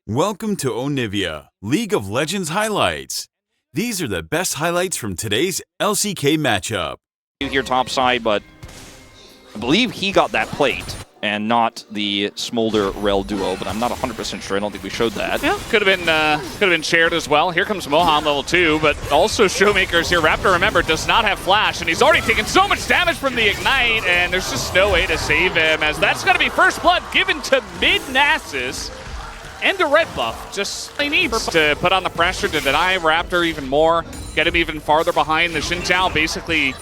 Welcome to Onivia, League of Legends highlights. These are the best highlights from today's LCK matchup. Here top side, but I believe he got that plate and not the Smolder Rel duo, but I'm not 100% sure. I don't think we showed that. Yeah, could have been shared as well. Here comes Moham level 2, but also Showmakers here. Raptor, remember, does not have flash, and he's already taken so much damage from the Ignite, and there's just no way to save him, as that's going to be first blood given to mid-Nasus. And a red buff, just they need to put on the pressure to deny Raptor even more, get him even farther behind. The Xin Zhao basically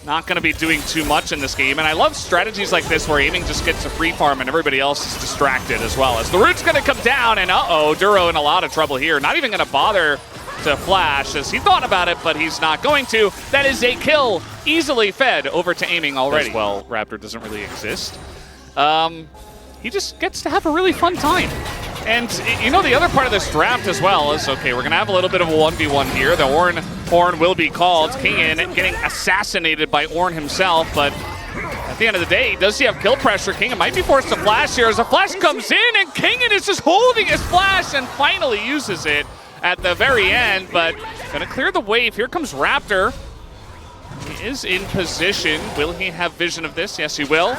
not going to be doing too much in this game, and I love strategies like this where aiming just gets a free farm and everybody else is distracted as well. As the root's going to come down, and Duro in a lot of trouble here. Not even going to bother to flash, as he thought about it, but he's not going to. That is a kill, easily fed over to aiming already. Well, Raptor doesn't really exist. He just gets to have a really fun time. And, you know, the other part of this draft as well is, okay, we're going to have a little bit of a 1v1 here. The Horn will be called. Kingin getting assassinated by Ornn himself, but at the end of the day, does he have kill pressure? Kingin might be forced to flash here as a flash comes in, and Kingin is just holding his flash and finally uses it at the very end, but going to clear the wave. Here comes Raptor. He is in position. Will he have vision of this? Yes, he will.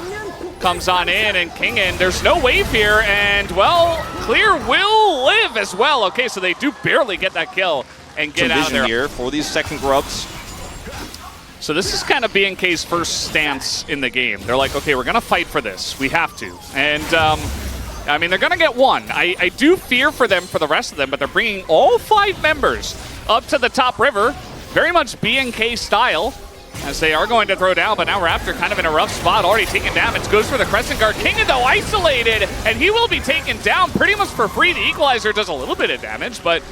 Comes on in, and Kingin, there's no wave here, and, well, Clear will live as well. Okay, so they do barely get that kill and get out of there. Here for these second grubs. So this is kind of BNK's first stance in the game. They're like, okay, we're going to fight for this. We have to. And, I mean, they're going to get one. I do fear for them for the rest of them, but they're bringing all 5 members up to the top river, very much BNK style, as they are going to throw down, but now Raptor kind of in a rough spot, already taking damage, goes for the Crescent Guard. Kingin, though, isolated, and he will be taken down pretty much for free. The Equalizer does a little bit of damage, but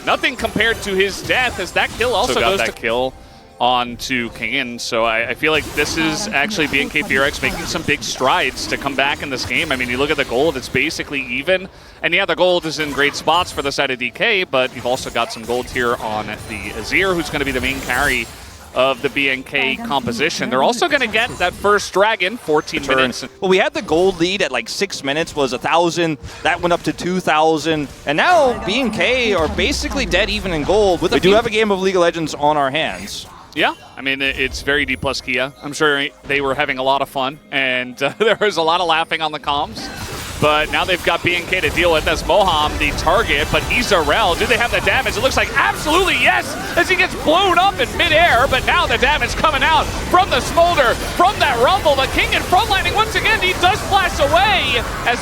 nothing compared to his death, as that kill also goes to kill onto Kingin. So I feel like this is actually BNK FearX making some big strides to come back in this game. I mean, you look at the gold, it's basically even, and yeah, the gold is in great spots for the side of DK, but you've also got some gold here on the Azir, who's going to be the main carry of the BNK composition. They're also going to get that first dragon, 14 minutes. Well, we had the gold lead at like 6 minutes, was 1,000. That went up to 2,000. And now BNK are basically dead even in gold. We do have a game of League of Legends on our hands. Yeah, I mean, it's very Dplus Kia. I'm sure they were having a lot of fun, and there was a lot of laughing on the comms. But now they've got BNK to deal with as Moham, the target, but Izarel, do they have the damage? It looks like absolutely yes, as he gets blown up in midair, but now the damage coming out from the Smolder, from that Rumble, but Kingin frontlining once again, he does flash away, as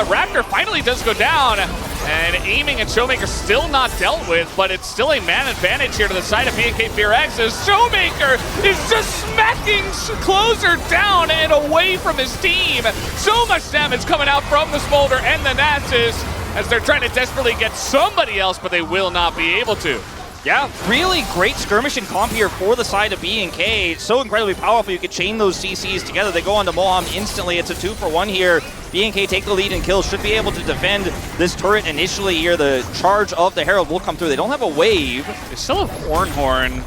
Raptor finally does go down, and aiming and Showmaker still not dealt with, but it's still a man advantage here to the side of BNK FearX, as Showmaker is just smacking Closer down and away from his team. So much damage coming out from the Smolder and the Nasus, as they're trying to desperately get somebody else, but they will not be able to. Yeah, really great skirmishing comp here for the side of BNK. So incredibly powerful, you could chain those CCs together. They go on to Moham instantly. It's a 2-for-1 here. BNK take the lead and kill, should be able to defend this turret initially here. The charge of the Herald will come through. They don't have a wave. They still have Horn.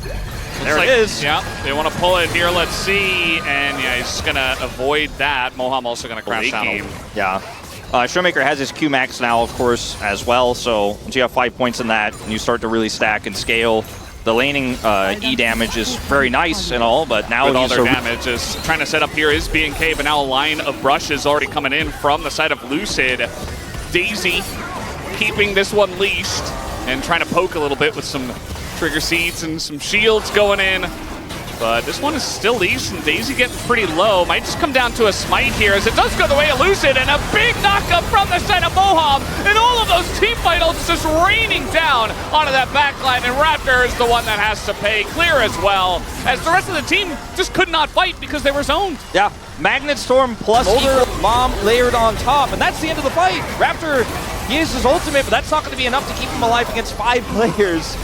There it is. Yeah, they want to pull it here. Let's see. And yeah, he's going to avoid that. Moham also going to crash out. Yeah. Showmaker has his Q max now, of course, as well. So once you have 5 points in that, and you start to really stack and scale, the laning E damage is very nice and all, but now with all their damage is trying to set up here is BNK, but now a line of brushes already coming in from the side of Lucid. Daisy keeping this one leashed and trying to poke a little bit with some trigger seeds and some shields going in. But this one is still leashed, and Daisy getting pretty low. Might just come down to a smite here, as it does go the way of Lucid, and a big knockup from the side of Moham, and all of those team finals just raining down onto that backline, and Raptor is the one that has to pay Clear as well, as the rest of the team just could not fight because they were zoned. Yeah, Magnet Storm plus Mom layered on top, and that's the end of the fight. Raptor uses his ultimate, but that's not going to be enough to keep him alive against 5 players.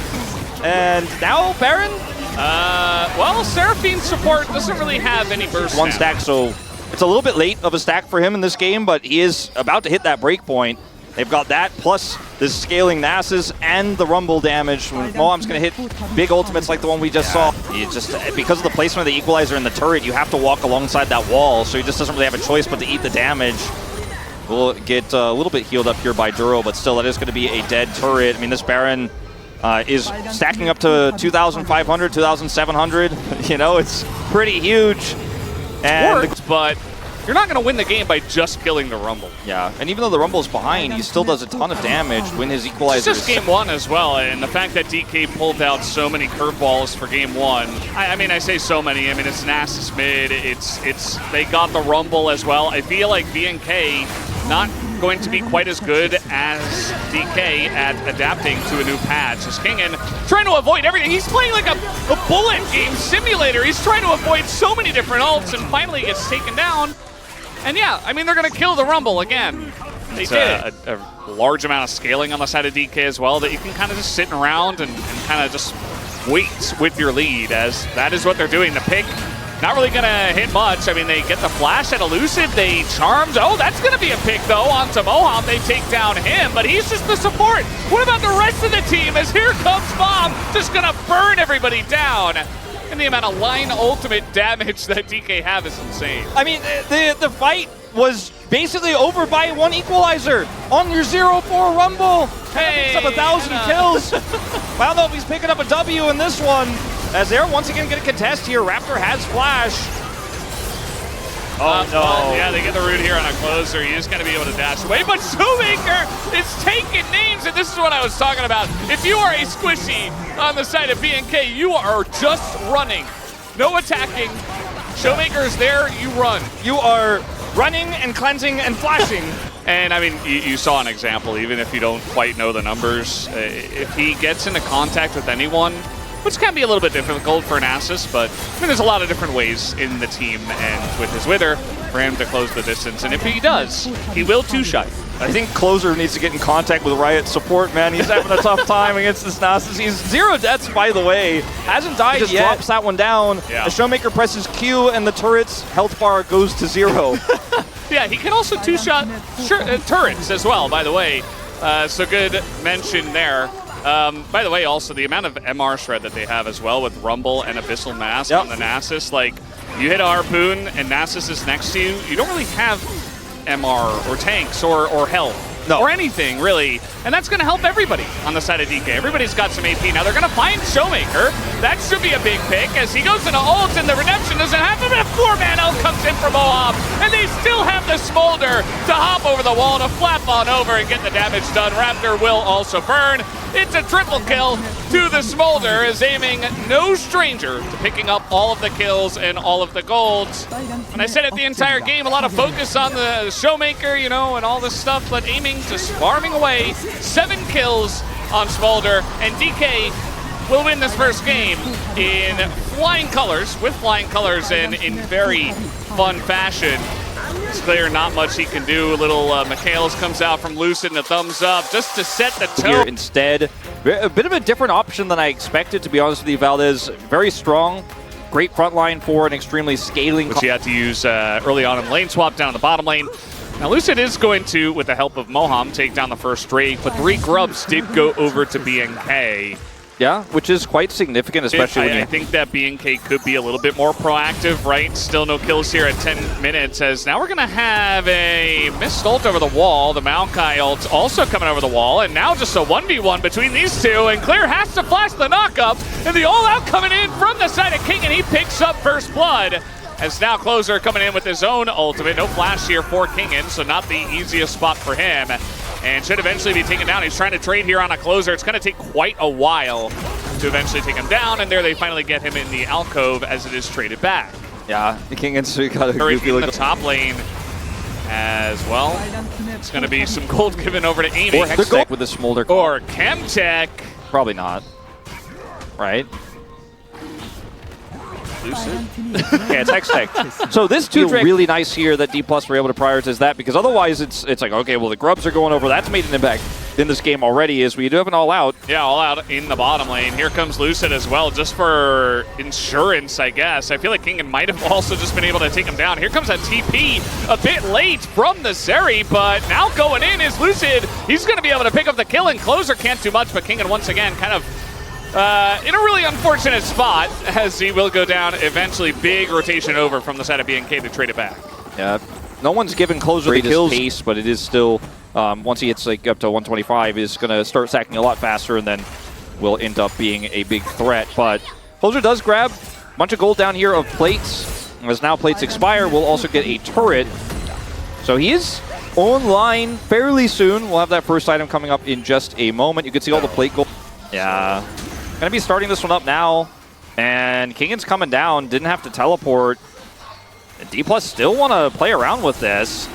And now Baron? Well, Seraphine's support doesn't really have any burst. One stack, so it's a little bit late of a stack for him in this game, but he is about to hit that break point. They've got that, plus this scaling Nasus and the Rumble damage. Moham's going to hit big ultimates like the one we just saw. Because of the placement of the Equalizer in the turret, you have to walk alongside that wall, so he just doesn't really have a choice but to eat the damage. We'll get a little bit healed up here by Duro, but still, that is going to be a dead turret. I mean, this Baron is stacking up to 2,500, 2,700. You know, it's pretty huge. And Worked, but you're not going to win the game by just killing the Rumble. yeah, and even though the Rumble is behind, he still does a ton of damage when his equalizer It's just game one as well, and the fact that DK pulled out so many curveballs for game one. I mean, I say so many. I mean, it's Nasus mid. They got the Rumble as well. I feel like BNK not going to be quite as good as DK at adapting to a new patch. As Kingen trying to avoid everything. He's playing like a bullet game simulator. He's trying to avoid so many different ults, and finally gets taken down. And yeah, I mean, they're going to kill the Rumble again. They did. A large amount of scaling on the side of DK as well that you can kind of just sit around and kind of just wait with your lead, as that is what they're doing. The pick, not really going to hit much. I mean, they get the flash at Elusive. They charmed. Oh, that's going to be a pick, though, onto Moham. They take down him, but he's just the support. What about the rest of the team? As here comes Bomb, just going to burn everybody down. And the amount of line ultimate damage that DK have is insane. I mean, the fight was basically over by one equalizer on your 0-4 Rumble. Hey, picks up 1,000 kills. I don't know if he's picking up a W in this one, as they're once again going to contest here. Raptor has flash. Oh, no. Well, yeah, they get the root here on a closer. He is going to be able to dash away, but Shoemaker is taking names, and this is what I was talking about. If you are a squishy on the side of BNK, you are just running. No attacking. Shoemaker is there, you run. You are running and cleansing and flashing. And I mean, you saw an example, even if you don't quite know the numbers. If he gets into contact with anyone, which can be a little bit difficult for Nasus, but I mean, there's a lot of different ways in the team and with his Wither for him to close the distance. And if he does, he will two-shot. I think Closer needs to get in contact with Riot support, man. He's having a tough time against this Nasus. He's 0 deaths, by the way. Hasn't died yet. He just drops that one down. Yeah. The Showmaker presses Q, and the turret's health bar goes to 0. Yeah, he can also two-shot turrets as well, by the way. So good mention there. By the way, also the amount of MR shred that they have as well with Rumble and Abyssal Mask on the Nasus. Like, you hit a Harpoon and Nasus is next to you, you don't really have MR or tanks or health. Or anything, really. And that's going to help everybody on the side of DK. Everybody's got some AP. Now they're going to find Showmaker. That should be a big pick as he goes into ult and the redemption doesn't happen. But a 4-man ult comes in from Moham. And they still have the Smolder to hop over the wall to flap on over and get the damage done. Raptor will also burn. It's a triple kill to the Smolder, is aiming no stranger to picking up all of the kills and all of the golds. And I said it the entire game, a lot of focus on the Showmaker, you know, and all this stuff, but aiming just farming away. 7 kills on Smolder, and DK will win this first game in flying colors, with flying colors, and in very fun fashion. It's clear not much he can do. Little Michaelis comes out from Lucid and a thumbs up just to set the tone. Instead, a bit of a different option than I expected, to be honest with you, Valdez. Very strong, great front line for an extremely scaling. Which he had to use early on in lane swap down in the bottom lane. Now Lucid is going to, with the help of Moham, take down the first Drake, but 3 Grubs did go over to BNK. Yeah, which is quite significant, especially when I think that BNK could be a little bit more proactive, right? Still no kills here at 10 minutes, as now we're going to have a missed ult over the wall. The Maokai ult also coming over the wall, and now just a 1v1 between these two, and Clear has to flash the knock-up, and the all-out coming in from the side of King, and he picks up first blood. As now Closer coming in with his own ultimate. No flash here for Kingen, so not the easiest spot for him. And should eventually be taken down. He's trying to trade here on a Closer. It's going to take quite a while to eventually take him down. And there they finally get him in the alcove as it is traded back. Yeah, the Kingen's got a goofy look in the top lane as well. It's going to be some gold given over to Amy. Or Hextech with the Smolder. Or Chemtech. Probably not. Right? Yeah, it's Hextech. So this feels really nice here that Dplus were able to prioritize that, because otherwise it's like, okay, well, the Grubs are going over. That's made an impact in this game already, as we do have an all-out. Yeah, all-out in the bottom lane. Here comes Lucid as well, just for insurance, I guess. I feel like Kingen might have also just been able to take him down. Here comes a TP a bit late from the Zeri, but now going in is Lucid. He's going to be able to pick up the kill, and Closer can't do much, but Kingen once again kind of in a really unfortunate spot, as he will go down eventually. Big rotation over from the side of BNK to trade it back. Yeah, no one's given closer the kills pace, but it is still, once he gets like up to 125, is going to start stacking a lot faster and then will end up being a big threat. But Closer does grab a bunch of gold down here of plates. As now plates expire, we'll also get a turret. So he is online fairly soon. We'll have that first item coming up in just a moment. You can see all the plate gold. Yeah, going to be starting this one up now. And Kingan's coming down, didn't have to teleport. Dplus still want to play around with this.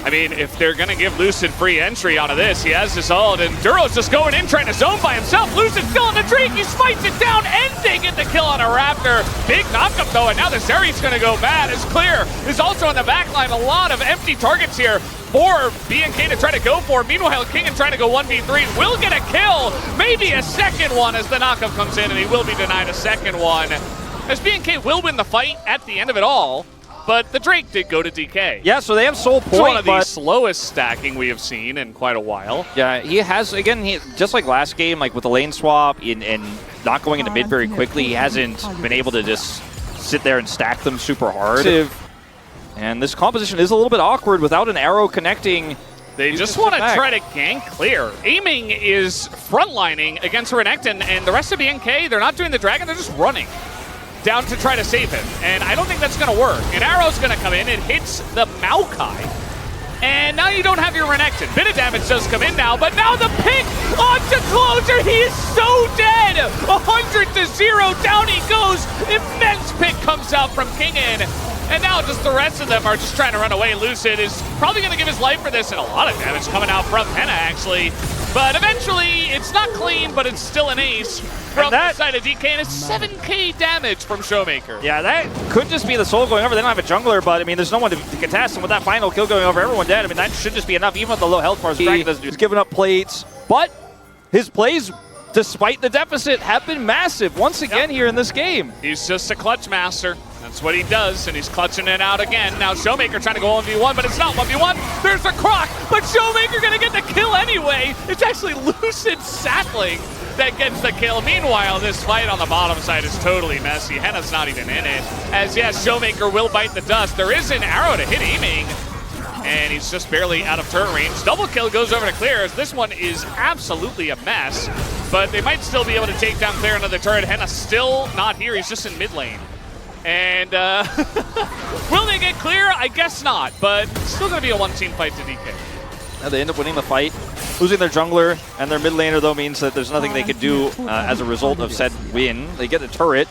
I mean, if they're going to give Lucid free entry onto this, he has his ult, and Duro's just going in, trying to zone by himself. Lucid still on the drink, he smites it down, and they get the kill on a Raptor. Big knockup though, and now the Zeri's going to go mad. It's clear. Is also on the back line. A lot of empty targets here for BNK to try to go for. Meanwhile, Kingan trying to go 1v3, will get a kill, maybe a second one as the knockup comes in, and he will be denied a second one. As BNK will win the fight at the end of it all. But the Drake did go to DK. Yeah, so they have soul point. It's one of the slowest stacking we have seen in quite a while. Yeah, he has, again, just like last game, like with the lane swap and not going into mid very quickly, he hasn't been able to just sit there and stack them super hard. And this composition is a little bit awkward without an arrow connecting. They just want to try to gank clear. Aiming is frontlining against Renekton, and the rest of BNK, they're not doing the dragon, they're just running down to try to save him. And I don't think that's going to work. An arrow's going to come in, it hits the Maokai. And now you don't have your Renekton. Bit of damage does come in now, but now the pick onto Closer. He is so dead. 100-0, down he goes. Immense pick comes out from Kingan. And now just the rest of them are just trying to run away. Lucid is probably going to give his life for this, and a lot of damage coming out from Henna, actually. But eventually, it's not clean, but it's still an ace from the side of DK, and it's 7k damage from Showmaker. Yeah, that could just be the soul going over. They don't have a jungler, but I mean, there's no one to contest, and with that final kill going over, everyone dead. I mean, that should just be enough, even with the low health bars. He's giving up plates, but his plays, despite the deficit, have been massive once again here in this game. He's just a clutch master. That's what he does, and he's clutching it out again. Now Showmaker trying to go 1v1, but it's not 1v1. There's the croc, but Showmaker gonna get the kill anyway. It's actually Lucid Sapling that gets the kill. Meanwhile, this fight on the bottom side is totally messy. Henna's not even in it. As yes, Showmaker will bite the dust. There is an arrow to hit aiming, and he's just barely out of turret range. Double kill goes over to Clear, as this one is absolutely a mess, but they might still be able to take down Clear into the turret. Henna's still not here, he's just in mid lane. And will they get Clear? I guess not, but it's still going to be a one-team fight to DK. Now they end up winning the fight. Losing their jungler and their mid laner, though, means that there's nothing they could do as a result of said win. They get a turret.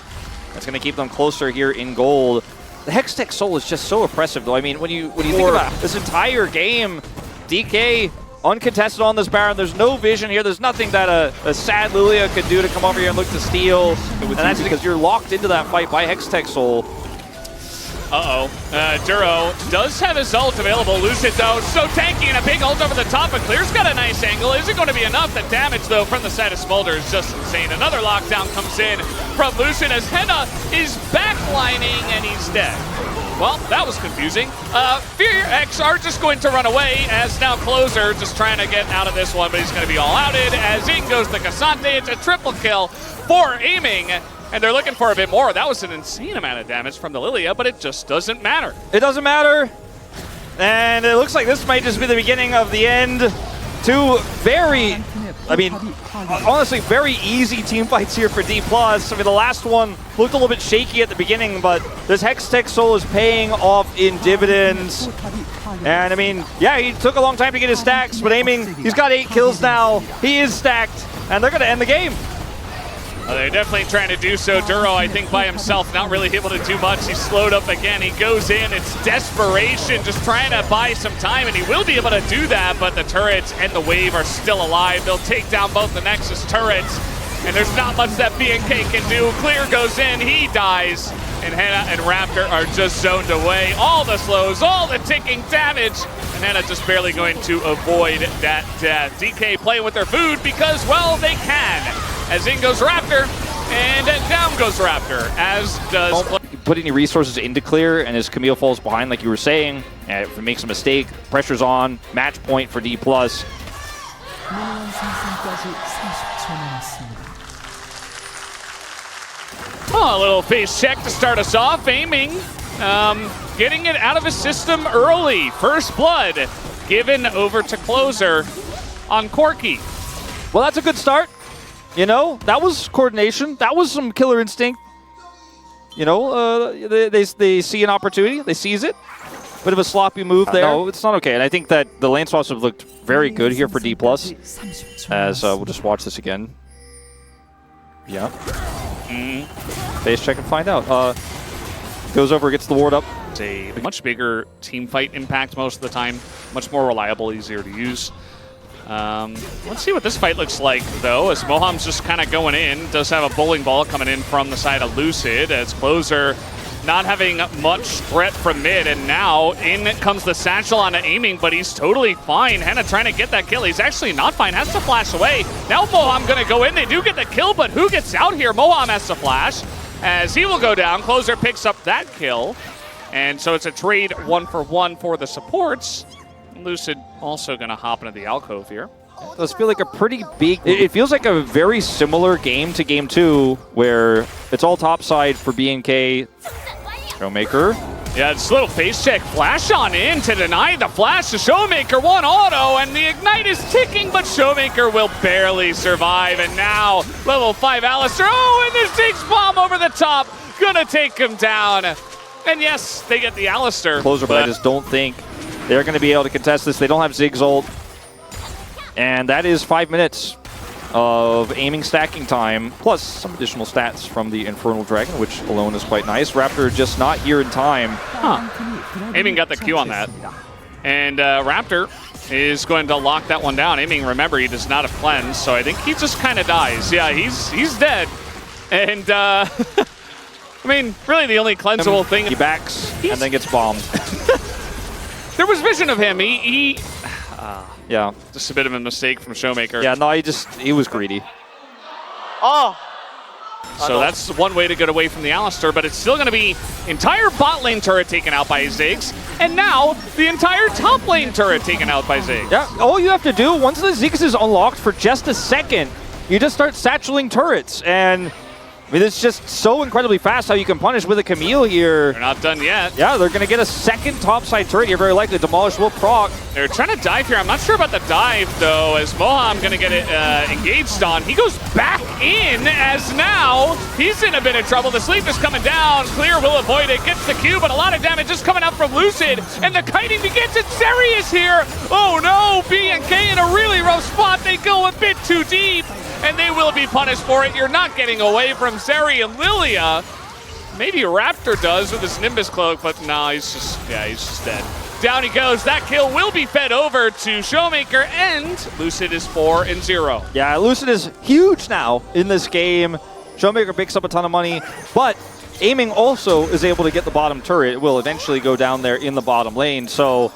That's going to keep them closer here in gold. The Hextech Soul is just so oppressive, though. I mean, when you think about this entire game, DK uncontested on this Baron. There's no vision here. There's nothing that a sad Lilia could do to come over here and look to steal. And that's because you're locked into that fight by Hextech Soul. Duro does have his ult available. Lucid, though, so tanky, and a big ult over the top, but Clear's got a nice angle. Isn't going to be enough. The damage, though, from the side of Smolder is just insane. Another lockdown comes in from Lucid as Henna is backlining, and he's dead. Well, that was confusing. FearX are just going to run away, as now Closer just trying to get out of this one, but he's going to be all outed, as in goes the Cassante. It's a triple kill for aiming. And they're looking for a bit more. That was an insane amount of damage from the Lilia, but it just doesn't matter. It doesn't matter. And it looks like this might just be the beginning of the end. Two very, I mean, honestly, very easy team fights here for Dplus. I mean, the last one looked a little bit shaky at the beginning, but this Hextech Soul is paying off in dividends. And I mean, yeah, he took a long time to get his stacks, but aiming, he's got 8 kills now. He is stacked, and they're going to end the game. They're definitely trying to do so. Duro, I think, by himself, not really able to do much. He's slowed up again. He goes in. It's desperation, just trying to buy some time, and he will be able to do that, but the turrets and the wave are still alive. They'll take down both the Nexus turrets, and there's not much that BNK can do. Clear goes in. He dies, and Henna and Raptor are just zoned away. All the slows, all the ticking damage, and Henna just barely going to avoid that death. DK playing with their food because, well, they can. As in goes Raptor, and down goes Raptor, as does... Put any resources into Clear, and as Camille falls behind, like you were saying, and if he makes a mistake, pressure's on, match point for Dplus. Oh, a little face check to start us off, aiming getting it out of his system early. First blood given over to Closer on Corki. Well, that's a good start. You know, that was coordination. That was some killer instinct. You know, they see an opportunity. They seize it. Bit of a sloppy move there. No, it's not okay. And I think that the lane swaps have looked very good here for Dplus. As we'll just watch this again. Yeah. Base check and find out. Goes over, gets the ward up. It's a much bigger team fight impact most of the time. Much more reliable, easier to use. Let's see what this fight looks like, though, as Moham's just kind of going in. Does have a bowling ball coming in from the side of Lucid, as Closer not having much threat from mid, and now in comes the satchel on aiming, but he's totally fine. Henna trying to get that kill. He's actually not fine, has to flash away. Now Moham gonna go in. They do get the kill, but who gets out here? Moham has to flash, as he will go down. Closer picks up that kill, and so it's a trade 1-for-1 for the supports. Lucid also gonna hop into the alcove here. It does feel like a pretty big... It feels like a very similar game to Game 2, where it's all topside for BNK. Showmaker. Yeah, it's a little face check. Flash on in to deny the flash to Showmaker. One auto, and the ignite is ticking, but Showmaker will barely survive. And now, level 5 Alistar. Oh, and the Ziggs bomb over the top. Gonna take him down. And yes, they get the Alistar. Closer, but I just don't think they're going to be able to contest this. They don't have Ziggs ult. And that is 5 minutes of aiming stacking time, plus some additional stats from the Infernal Dragon, which alone is quite nice. Raptor just not here in time. Huh. Aiming got the Q on that. And Raptor is going to lock that one down. Aiming, remember, he does not have cleanse, so I think he just kind of dies. Yeah, he's dead. And, I mean, really the only cleansable thing... He backs and then gets bombed. There was vision of him. Yeah. Just a bit of a mistake from Showmaker. Yeah, no, he was greedy. Oh! So that's one way to get away from the Alistar, but it's still going to be entire bot lane turret taken out by Ziggs, and now the entire top lane turret taken out by Ziggs. Yeah, all you have to do, once the Ziggs is unlocked for just a second, you just start satcheling turrets, and I mean, it's just so incredibly fast how you can punish with a Camille here. They're not done yet. Yeah, they're going to get a second topside turret here, very likely. Demolish will proc. They're trying to dive here. I'm not sure about the dive, though, as Moham going to get it engaged on. He goes back in, as now he's in a bit of trouble. The sleep is coming down. Clear will avoid it. Gets the Q, but a lot of damage just coming out from Lucid. And the kiting begins. And Seri is here. Oh, no. BNK in a really rough spot. They go a bit too deep, and they will be punished for it. You're not getting away from Seri and Lilia. Maybe Raptor does with his Nimbus cloak, but no, he's just dead. Down he goes. That kill will be fed over to Showmaker, and Lucid is 4-0. Yeah, Lucid is huge now in this game. Showmaker picks up a ton of money, but aiming also is able to get the bottom turret. It will eventually go down there in the bottom lane. So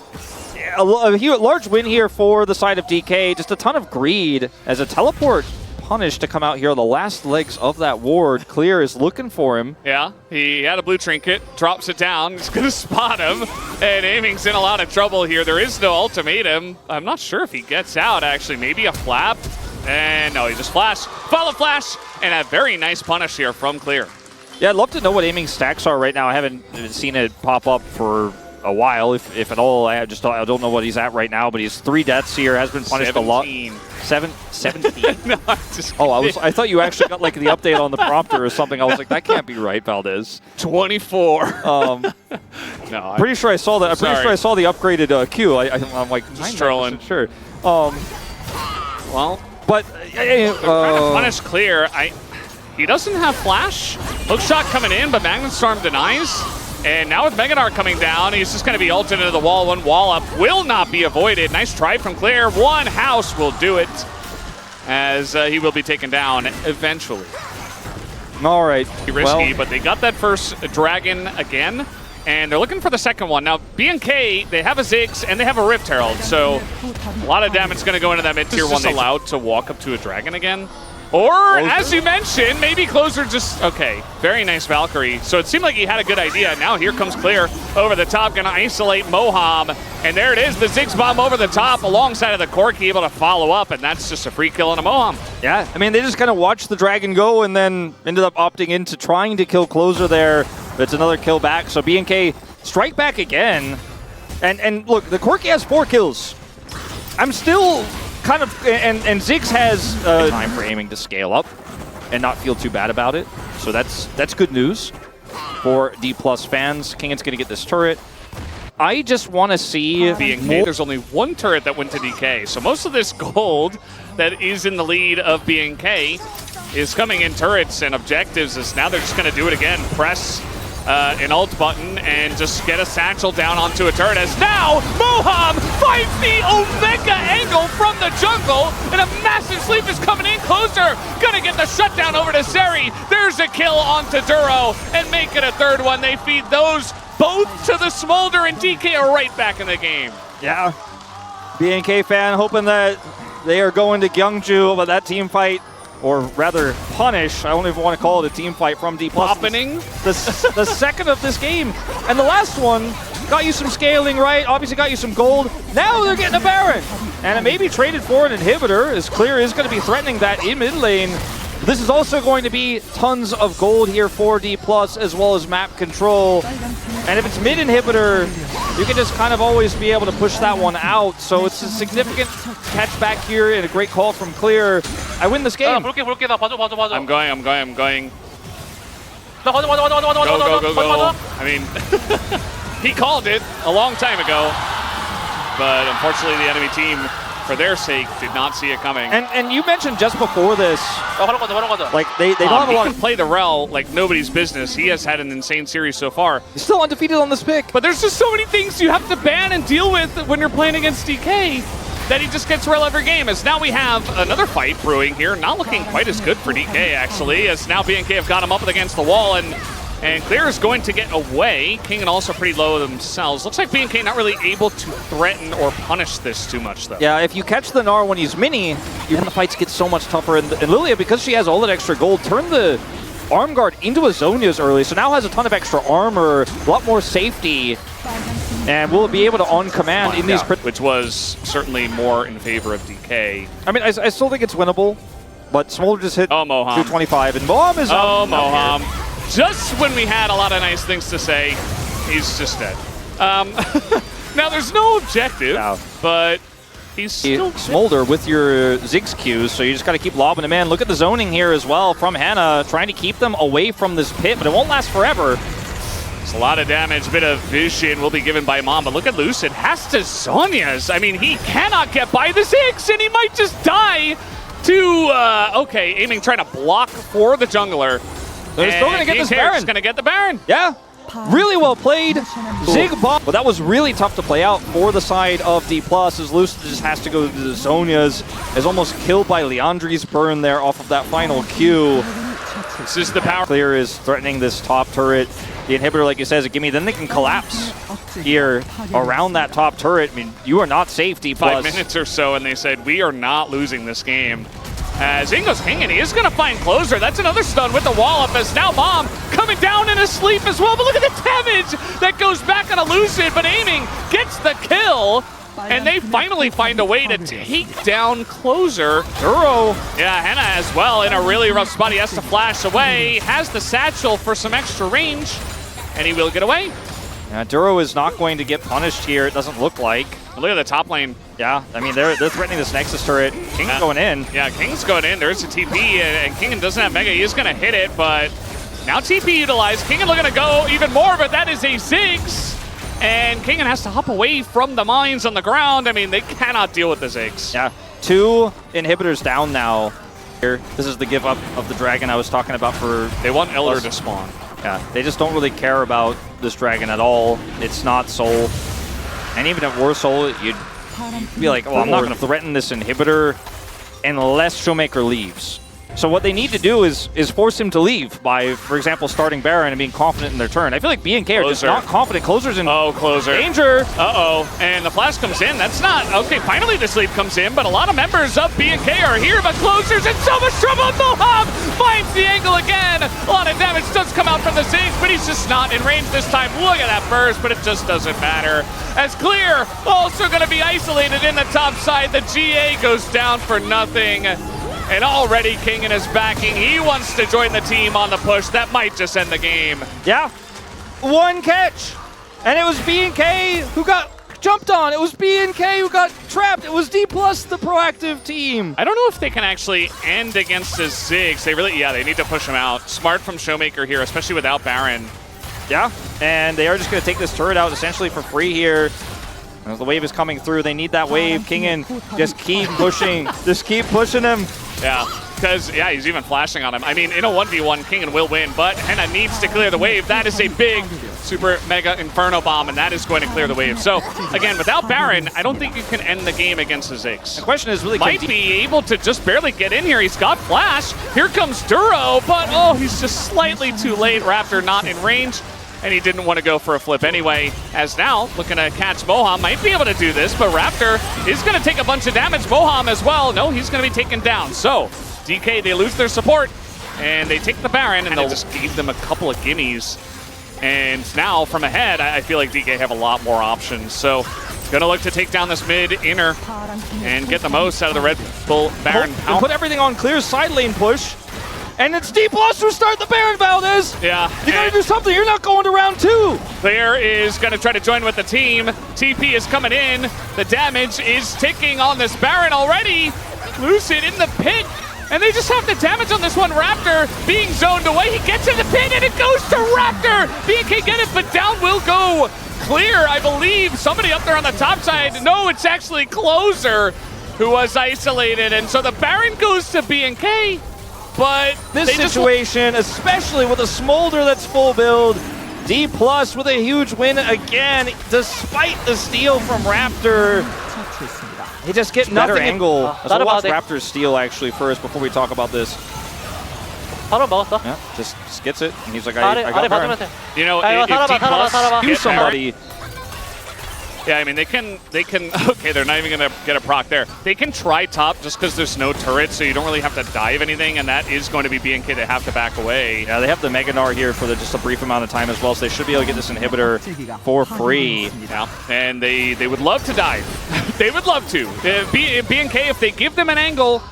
a large win here for the side of DK. Just a ton of greed as a teleport punish to come out here on the last legs of that ward. Clear is looking for him. Yeah, he had a blue trinket, drops it down, he's going to spot him, and Aiming's in a lot of trouble here. There is no ultimatum. I'm not sure if he gets out, actually. Maybe a flap, and no, he just flash, follow flash, and a very nice punish here from Clear. Yeah, I'd love to know what Aiming's stacks are right now. I haven't seen it pop up for a while, if at all. I don't know what he's at right now, but he's 3 deaths here, has been punished 17. a lot. 17? No, I'm just oh, I thought you actually got like the update on the prompter or something. I was like, that can't be right, Valdez. 24. No, pretty sure I saw that. I'm pretty sure I saw the upgraded Q. I'm like, just trolling. Sure. Well, but trying to punish Clear. He doesn't have flash. Hook shot coming in, but Magnet Storm denies. And now with Meganar coming down, he's just going to be ulted into the wall. One wall up will not be avoided. Nice try from Clear. One house will do it, as he will be taken down eventually. All right. Risky, but they got that first dragon again, and they're looking for the second one. Now, BNK, they have a Ziggs, and they have a Rift Herald, so a lot of damage is going to go into that mid-tier one. They're allowed to walk up to a dragon again. Or, as you mentioned, maybe Closer just... Okay, very nice Valkyrie. So it seemed like he had a good idea. Now here comes Clear over the top, going to isolate Moham. And there it is, the Ziggs bomb over the top alongside of the Corki, able to follow up, and that's just a free kill on a Moham. Yeah, I mean, they just kind of watched the dragon go and then ended up opting into trying to kill Closer there. It's another kill back, so BNK strike back again. And look, the Quirky has 4 kills. I'm still kind of, and Ziggs has time for aiming to scale up and not feel too bad about it. So that's good news for Dplus fans. Kingan's gonna get this turret. I just want to see BNK, there's only 1 turret that went to DK. So most of this gold that is in the lead of BNK is coming in turrets and objectives, as now they're just going to do it again. Press an ult button and just get a satchel down onto a turret, as now Moham finds the Omega angle from the jungle, and a massive sleep is coming in closer. Gonna get the shutdown over to Seri. There's a kill onto Duro and make it a 3rd one. They feed those both to the Smolder, and DK are right back in the game. Yeah. BNK fan hoping that they are going to Gyeongju, but that team fight, or rather punish, I don't even want to call it a team fight from Dplus. Happening. The second of this game. And the last one got you some scaling, right? Obviously got you some gold. Now they're getting a Baron. And it may be traded for an inhibitor, as Clear is going to be threatening that in mid lane. This is also going to be tons of gold here for Dplus, as well as map control. And if it's mid inhibitor, you can just kind of always be able to push that one out. So it's a significant catch back here and a great call from Clear. I win this game. I'm going. 나 Go. I mean, he called it a long time ago, but unfortunately the enemy team, for their sake, did not see it coming. And you mentioned just before this, like they don't have a he lot can play the rel like nobody's business. He has had an insane series so far. He's still undefeated on this pick. But there's just so many things you have to ban and deal with when you're playing against DK that he just gets rel every game. As now we have another fight brewing here. Not looking quite as good for DK, actually, as now BNK have got him up against the wall, and Clear is going to get away. King and also pretty low themselves. Looks like BNK not really able to threaten or punish this too much, though. Yeah, if you catch the Gnar when he's mini, then the fights get so much tougher. And Lilia, because she has all that extra gold, turned the arm guard into a Zhonya's early, so now has a ton of extra armor, a lot more safety, and will be able to on command in these... Which was certainly more in favor of DK. I mean, I still think it's winnable, but Smolder just hit Moham 225, and Moham is up. Moham. Just when we had a lot of nice things to say, he's just dead. Now, there's no objective, but he's still Smolder with your Ziggs Qs, so you just got to keep lobbing him in. Look at the zoning here as well from Hannah, trying to keep them away from this pit, but it won't last forever. It's a lot of damage, a bit of vision will be given by Mom, but look at Lucid, has to Zhonya's. I mean, he cannot get by the Ziggs, and he might just die to, okay, aiming, trying to block for the jungler. They're still going to get this Baron. He's going to get the Baron. Yeah. Really well played. Zig bomb. But that was really tough to play out for the side of Dplus, as Lucid just has to go to the Zhonya's. Is almost killed by Leandri's burn there off of that final Q. This is the power. Clear is threatening this top turret. The inhibitor, like you said, is a gimme. Then they can collapse here around that top turret. I mean, you are not safe, Dplus. 5 minutes or so, and they said, we are not losing this game. As Ingo's King, and he is going to find closer. That's another stun with the wall up, as now Mom coming down in a sleep as well. But look at the damage that goes back on a Lucid, but aiming gets the kill. And they finally find a way to take down closer. Duro. Yeah, Hannah as well in a really rough spot. He has to flash away, has the satchel for some extra range, and he will get away. Yeah, Duro is not going to get punished here, it doesn't look like. Look at the top lane. Yeah, I mean, they're threatening this Nexus turret. King's going in. Yeah, King's going in. There's a TP, and Kingen doesn't have Mega. He is going to hit it, but now TP utilized. Kingen looking to go even more, but that is a Ziggs. And Kingen has to hop away from the mines on the ground. I mean, they cannot deal with the Ziggs. Yeah, 2 inhibitors down now. Here, this is the give up of the dragon I was talking about for... They want Elder to spawn. Yeah, they just don't really care about this dragon at all. It's not Soul. And even if it were Soul, you'd be like, well, I'm not going to threaten this inhibitor unless Showmaker leaves. So what they need to do is force him to leave by, for example, starting Baron and being confident in their turn. I feel like BNK are just not confident. Closer's in closer. danger. Uh-oh. And the flash comes in. That's not... Okay, finally the sleep comes in, but a lot of members of BNK are here, but Closer's in so much trouble. Moham finds the angle again. A lot of damage does come out from the Ziggs, but he's just not in range this time. Look at that burst, but it just doesn't matter. As Clear also going to be isolated in the top side. The GA goes down for nothing. And already Kingen is backing. He wants to join the team on the push. That might just end the game. Yeah. one catch, and it was BNK who got jumped on. It was BNK who got trapped. It was Dplus, the proactive team. I don't know if they can actually end against the Ziggs. They really, they need to push him out. Smart from Showmaker here, especially without Baron. Yeah, and they are just going to take this turret out essentially for free here. As the wave is coming through, they need that wave. Kingen, just keep pushing. Just keep pushing him. Yeah, because, he's even flashing on him. I mean, in a 1v1, Kingen will win, but Henna needs to clear the wave. That is a big super mega inferno bomb, and that is going to clear the wave. So, again, without Baron, I don't think you can end the game against the Ziggs. The question is really... Might be able to just barely get in here. He's got flash. Here comes Duro, but, he's just slightly too late. Raptor not in range. And he didn't want to go for a flip anyway, as now, looking to catch Moham, might be able to do this, but Raptor is going to take a bunch of damage. Moham as well. No, he's going to be taken down. So, DK, they lose their support, and they take the Baron, and they just gave them a couple of gimmies. And now, from ahead, I feel like DK have a lot more options. So, going to look to take down this mid-inner and get the most out of the Red Bull Baron. Put everything on clear side lane push. And it's Dplus who start the Baron, Valdez. Yeah. You gotta do something. You're not going to round 2. Claire is going to try to join with the team. TP is coming in. The damage is ticking on this Baron already. Lucid in the pit. And they just have the damage on this one. Raptor being zoned away. He gets in the pit and it goes to Raptor. BNK get it, but down will go Clear, I believe. Somebody up there on the top side. No, it's actually Closer who was isolated. And so the Baron goes to BNK. But this situation, especially with a Smolder that's full build, Dplus with a huge win again, despite the steal from Raptor. He just gets better angle. Let's watch Raptor's steal actually first before we talk about this. Yeah, just gets it, and he's like, I got Baron. You know, if Dplus use somebody. Yeah, I mean, they can, okay, they're not even going to get a proc there. They can try top just because there's no turret, so you don't really have to dive anything, and that is going to be BNK. They have to back away. Yeah, they have the Mega Gnar here for just a brief amount of time as well, so they should be able to get this inhibitor for free. Yeah, and they would love to dive. They would love to. BNK, if they give them an angle,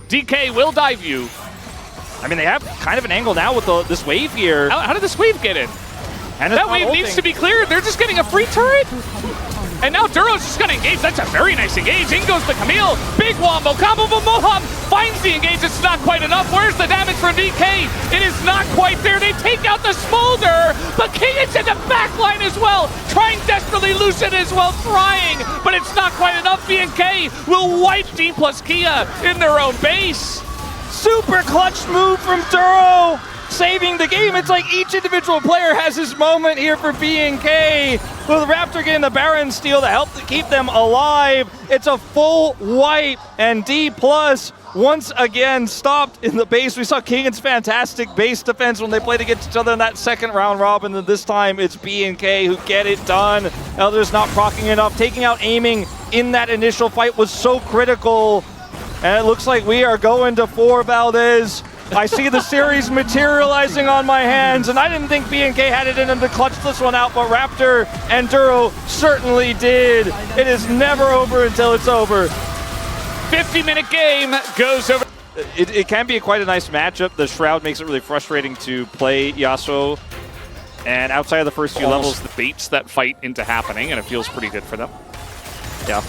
DK will dive you. I mean, they have kind of an angle now with this wave here. How did this wave get in? And that wave needs to be cleared. They're just getting a free turret. And now Duro's just going to engage. That's a very nice engage. In goes the Camille. Big wombo combo, but Moham finds the engage. It's not quite enough. Where's the damage from DK? It is not quite there. They take out the Smolder, but Kingen's in the back line as well. Trying desperately, Lucid as well, trying, but it's not quite enough. BNK will wipe Dplus Kia in their own base. Super clutch move from Duro, saving the game. It's like each individual player has his moment here for BNK. With Raptor getting the Baron steal to help to keep them alive. It's a full wipe, and Dplus once again stopped in the base. We saw Kingen's fantastic base defense when they played against each other in that second round robin, and this time it's BNK who get it done. Elder's not proccing enough. Taking out aiming in that initial fight was so critical. And it looks like we are going to 4, Valdez. I see the series materializing on my hands, and I didn't think BNK had it in them to clutch this one out, but Raptor and Duro certainly did. It is never over until it's over. 50-minute game goes over. It can be quite a nice matchup. The Shroud makes it really frustrating to play Yasuo. And outside of the first few levels, the baits that fight into happening, and it feels pretty good for them. Yeah.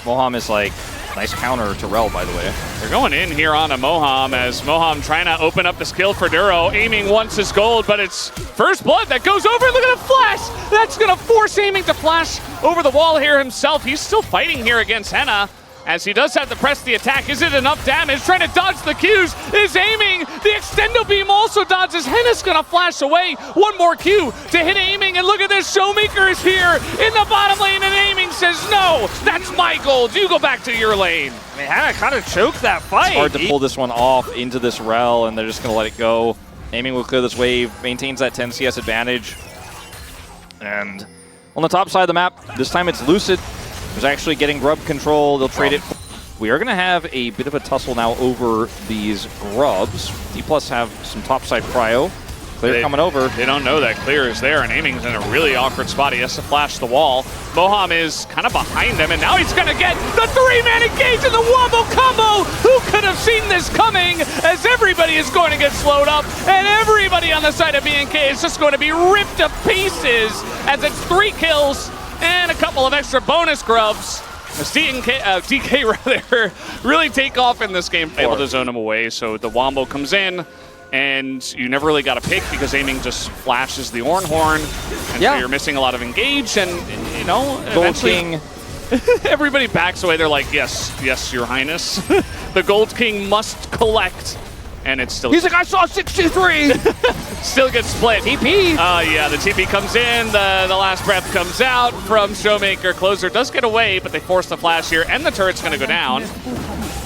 Moham is like, nice counter to Rel, by the way. They're going in here on a Moham, as Moham trying to open up the skill for Duro. Aiming once is gold, but it's first blood that goes over. Look at the flash. That's going to force aiming to flash over the wall here himself. He's still fighting here against Henna, as he does have to press the attack. Is it enough damage? Trying to dodge the Qs, is aiming. The extendo beam also dodges. Henna's gonna flash away. One more Q to hit aiming, and look at this. Showmaker is here in the bottom lane, and aiming says, no, that's my gold. You go back to your lane. I mean, Henna kind of choked that fight. It's hard to pull this one off into this Rel, and they're just gonna let it go. Aiming will clear this wave, maintains that 10 CS advantage. And on the top side of the map, this time it's Lucid. Who's actually getting grub control. They'll trade it. We are going to have a bit of a tussle now over these grubs. Dplus have some topside prio. Clear coming over. They don't know that Clear is there, and Aiming's in a really awkward spot. He has to flash the wall. Moham is kind of behind him, and now he's going to get the 3-man engage in the wombo combo. Who could have seen this coming? As everybody is going to get slowed up, and everybody on the side of BNK is just going to be ripped to pieces as it's 3 kills and a couple of extra bonus grubs. As DK rather really take off in this game, able to zone him away. So the wombo comes in, and you never really got a pick because Aiming just flashes the Ornhorn, and so you're missing a lot of engage, and you know, Gold King. everybody backs away. They're like, yes, yes, your highness. The Gold King must collect, and it's still... He's like, I saw 63! Still gets split. TP! Yeah, the TP comes in, the last breath comes out from Showmaker. Closer does get away, but they force the flash here, and the turret's going to go down.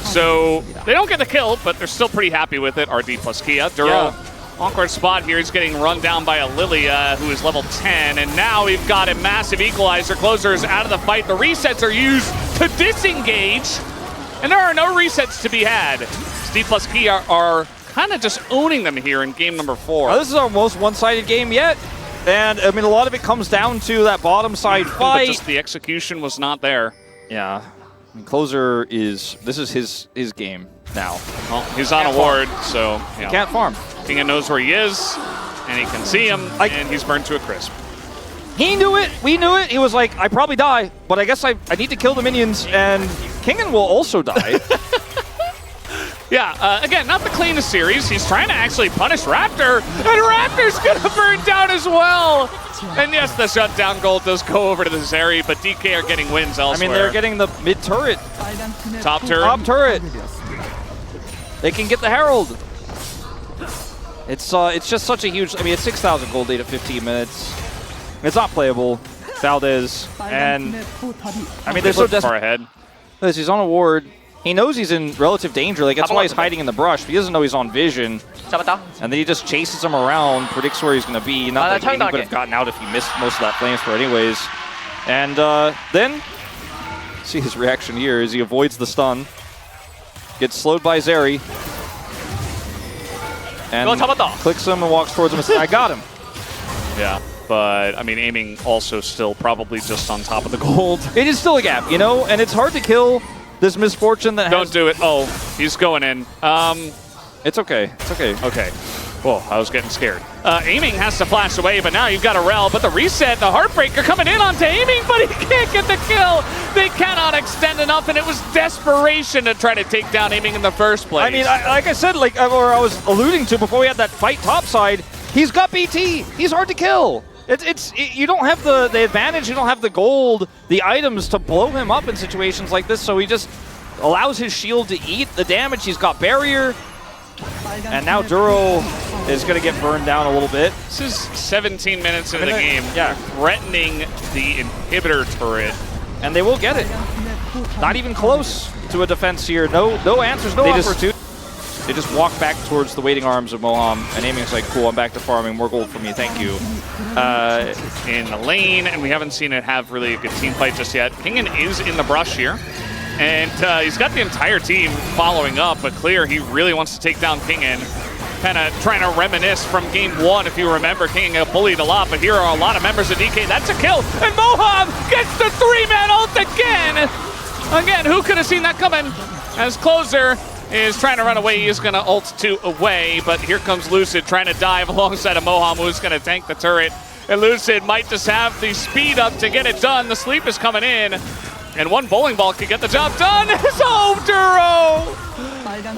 So they don't get the kill, but they're still pretty happy with it. RD plus Kia. Duro, awkward spot here. He's getting run down by a Lilia, who is level 10. And now we've got a massive equalizer. Closer is out of the fight. The resets are used to disengage. And there are no resets to be had. Dplus Kia are kind of just owning them here in game number 4. This is our most one-sided game yet. And, I mean, a lot of it comes down to that bottom side fight. But just the execution was not there. Yeah. I mean, Closer is, this is his game now. Well, he's on a ward, so yeah. Can't farm. Kingan knows where he is, and he can see him, and he's burned to a crisp. He knew it. We knew it. He was like, I probably die, but I guess I need to kill the minions, and Kingan will also die. Yeah, again, not the cleanest series. He's trying to actually punish Raptor, and Raptor's gonna burn down as well. And yes, the shutdown gold does go over to the Zeri, but DK are getting wins elsewhere. I mean, they're getting the mid turret. Top turret. Top turret. They can get the Herald. It's just such a huge, I mean, it's 6,000 gold data, 15 minutes. It's not playable. Valdez, and I mean, they're so desperate. Far ahead. He's on a ward. He knows he's in relative danger. Like, that's why he's hiding in the brush. He doesn't know he's on vision. And then he just chases him around, predicts where he's going to be. Not that he could have gotten out if he missed most of that flamethrower anyways. And then, see his reaction here as he avoids the stun. Gets slowed by Zeri. And clicks him and walks towards him and says, I got him. Yeah, but, I mean, Aiming also still probably just on top of the gold. It is still a gap, you know? And it's hard to kill this misfortune that Don't do it. Oh, he's going in. It's okay. It's okay. Okay. Whoa, I was getting scared. Aiming has to flash away, but now you've got a Rel. But the reset, the Heartbreaker coming in onto Aiming, but he can't get the kill. They cannot extend enough, and it was desperation to try to take down Aiming in the first place. I mean, like I said, or I was alluding to before we had that fight topside, he's got BT. He's hard to kill. You don't have the advantage, you don't have the gold, the items to blow him up in situations like this, so he just allows his shield to eat the damage. He's got barrier, and now Duro is going to get burned down a little bit. This is 17 minutes into the game, threatening the inhibitor turret. And they will get it. Not even close to a defense here. No answers, no opportunity. They just walk back towards the waiting arms of Moham, and Aiming's like, cool, I'm back to farming, more gold for me, thank you. In the lane, and we haven't seen it have really a good team fight just yet. Kingan is in the brush here, and he's got the entire team following up, but clear he really wants to take down Kingan. Kind of trying to reminisce from game 1, if you remember, Kingan got bullied a lot, but here are a lot of members of DK. That's a kill, and Moham gets the 3-man ult again! Again, who could have seen that coming? As Closer is trying to run away. He is going to ult 2 away, but here comes Lucid trying to dive alongside of Moham, who's going to tank the turret. And Lucid might just have the speed up to get it done. The sleep is coming in, and one bowling ball could get the job done. Oh, Duro!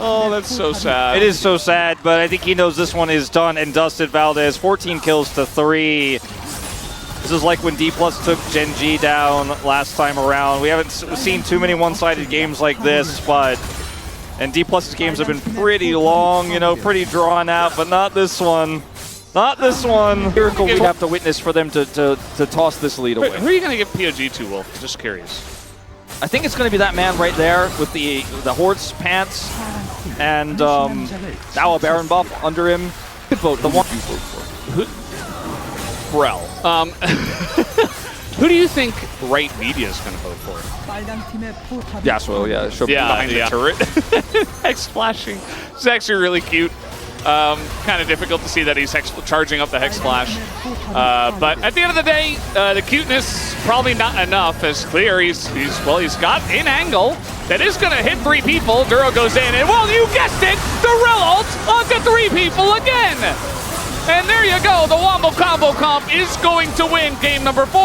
Oh, that's so sad. It is so sad, but I think he knows this one is done and dusted. Valdez, 14 kills to 3. This is like when Dplus took Gen G down last time around. We haven't seen too many one-sided games like this, but... And Dplus's games have been pretty long, you know, pretty drawn out, but not this one. Not this one. Miracle we have to witness for them to toss this lead away. Who are you going to give POG to, Wolf? Just curious. I think it's going to be that man right there with the horse pants and now a Baron buff under him. Good vote. The one you vote for. Brel. Who do you think Right Media is going to vote for? Yasuo, yeah. Behind the turret. X flashing. It's actually really cute. Kind of difficult to see that he's charging up the Hex Flash. But at the end of the day, the cuteness probably not enough. As clear, he's got an angle that is going to hit 3 people. Duro goes in, and well, you guessed it, the Rel ult onto 3 people again. And there you go, the Wombo Combo Comp is going to win game number 4,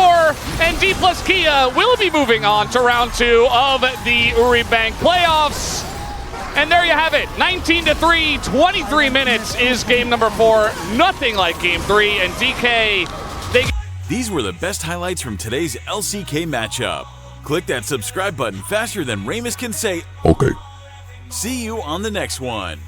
and Dplus Kia will be moving on to round 2 of the Uribank playoffs. And there you have it, 19-3, 23 minutes is game number 4, nothing like game 3, and DK, These were the best highlights from today's LCK matchup. Click that subscribe button faster than Ramus can say, Okay. see you on the next one.